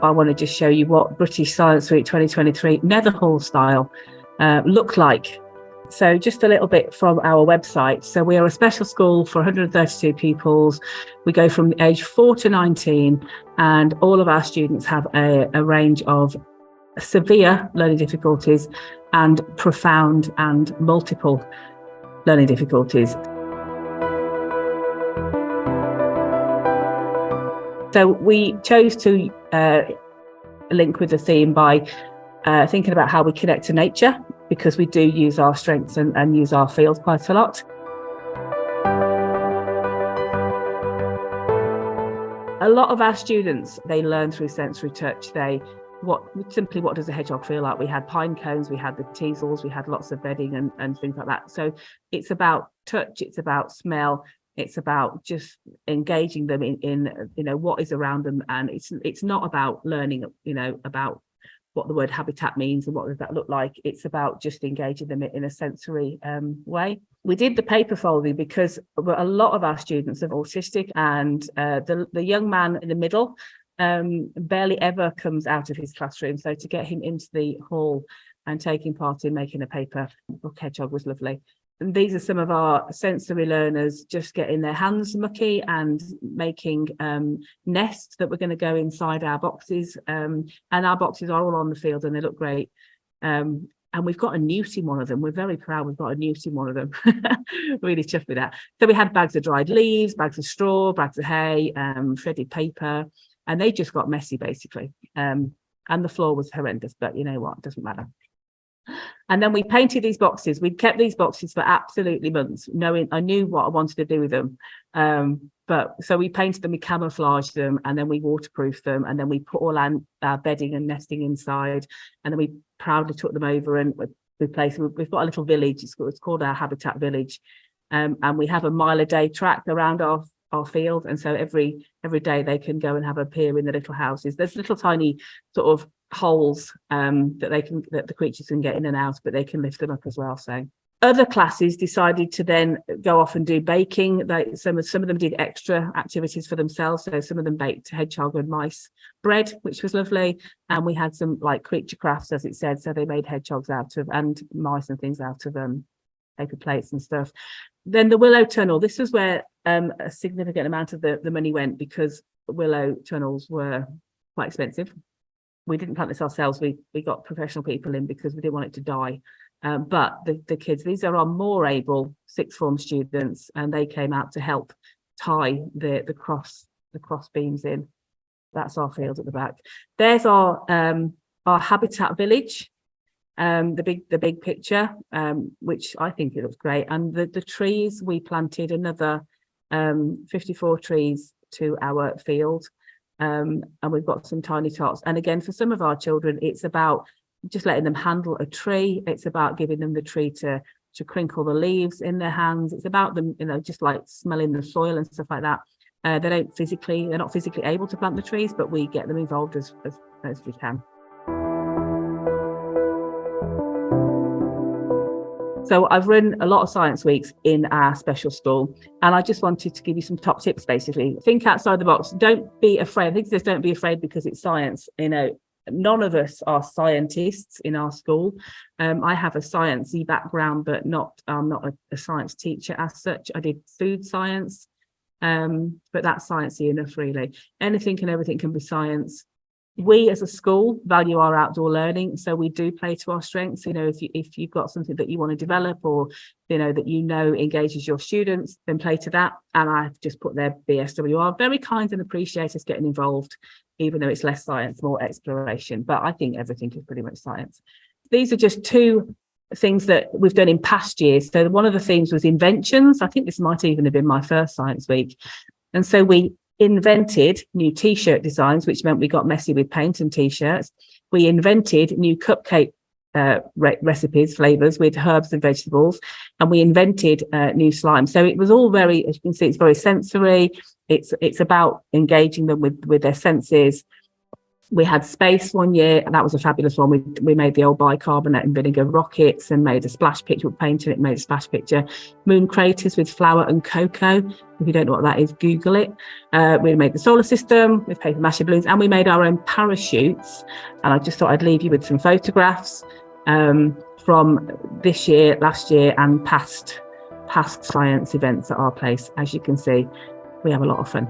I want to just show you what British Science Week 2023 Nether Hall style look like. So just a little bit from our website. So we are a special school for 132 pupils. We go from age 4 to 19, and all of our students have a range of severe learning difficulties and profound and multiple learning difficulties. So we chose to link with the theme by thinking about how we connect to nature, because we do use our strengths and use our field quite a lot. A lot of our students, they learn through sensory touch. What does a hedgehog feel like? We had pine cones, we had the teasels, we had lots of bedding and things like that. So it's about touch, it's about smell, it's about just engaging them in what is around them, and it's not about learning about what the word habitat means and what does that look like. It's about just engaging them in a sensory way. We did the paper folding because a lot of our students are autistic, and the young man in the middle barely ever comes out of his classroom. So to get him into the hall and taking part in making a paper book hedgehog was lovely. And these are some of our sensory learners just getting their hands mucky and making nests that we're going to go inside our boxes. And our boxes are all on the field and they look great. And we've got a newt in one of them. We're very proud we've got a newt in one of them. Really chuffed with that. So we had bags of dried leaves, bags of straw, bags of hay, shredded paper, and they just got messy basically. And the floor was horrendous, but you know what, it doesn't matter. And then we painted these boxes. We'd kept these boxes for absolutely months, knowing I knew what I wanted to do with them. So we painted them, we camouflaged them, and then we waterproofed them, and then we put all our bedding and nesting inside, and then we proudly took them over and replaced them. We've got a little village. It's called our Habitat Village, and we have a mile a day track around our field, and so every day they can go and have a peer in the little houses. There's little tiny sort of holes that the creatures can get in and out, but they can lift them up as well. So other classes decided to then go off and do baking. Some of them did extra activities for themselves. So some of them baked hedgehog and mice bread, which was lovely, and we had some like creature crafts, as it said. So they made hedgehogs and mice and things out of paper plates and stuff. Then the willow tunnel. This was where a significant amount of the money went, because willow tunnels were quite expensive. We didn't plant this ourselves. We got professional people in because we didn't want it to die. But the kids, these are our more able sixth form students, and they came out to help tie the cross beams in. That's our field at the back. There's our Habitat Village, the big picture, which I think it looks great. And the trees, we planted another 54 trees to our field. And we've got some tiny tots. And again, for some of our children, it's about just letting them handle a tree. It's about giving them the tree to crinkle the leaves in their hands. It's about them, just like smelling the soil and stuff like that. They're not physically able to plant the trees, but we get them involved as we can. So I've run a lot of science weeks in our special school, and I just wanted to give you some top tips. Basically, think outside the box. Don't be afraid. I think this, don't be afraid because it's science. None of us are scientists in our school. I have a sciencey background, but I'm not a science teacher as such. I did food science, but that's sciencey enough, really. Anything and everything can be science. We as a school value our outdoor learning, so we do play to our strengths. If you've got something that you want to develop, or that engages your students, then play to that. And I've just put their BSWR. Very kind and appreciate us getting involved, even though it's less science, more exploration. But I think everything is pretty much science. These are just two things that we've done in past years. So one of the themes was inventions. I think this might even have been my first science week. And so we invented new t-shirt designs, which meant we got messy with paint and t-shirts. We invented new cupcake recipes, flavors with herbs and vegetables, and we invented new slime. So it was all very, as you can see, it's very sensory. It's about engaging them with their senses. We had space one year, and that was a fabulous one. We made the old bicarbonate and vinegar rockets and made a splash picture. We painted it, made a splash picture. Moon craters with flour and cocoa. If you don't know what that is, Google it. We made the solar system with paper mache balloons, and we made our own parachutes. And I just thought I'd leave you with some photographs from this year, last year, and past science events at our place. As you can see, we have a lot of fun.